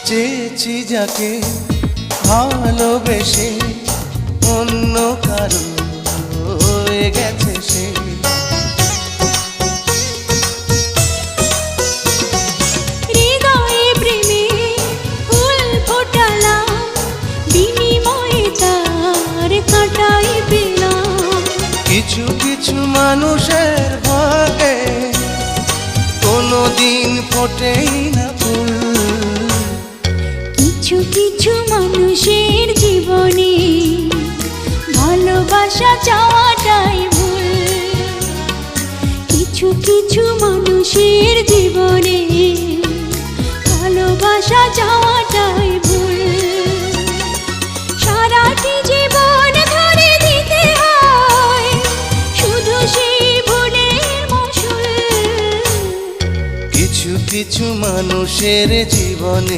চেয়েছি যাকে ভালোবেসে অন্য কারো হয়ে গেছে সে। হৃদয়ে প্রেমে ফুল ফোটালাম, বিনিময়ে তার কাঁটাই পেলাম। কিছু কিছু মানুষের ভাগে কোনোদিন ফোটেই না ফুল। কিছু কিছু মানুষের জীবনে ভালোবাসা চাওয়াটাই ভুল। কিছু কিছু মানুষের জীবনে ভালোবাসা চাওয়াটাই ভুল। সারাটি জীবন ধরে দিতে হয় শুধু সেই ভুলের মাসুল। কিছু কিছু মানুষের জীবনে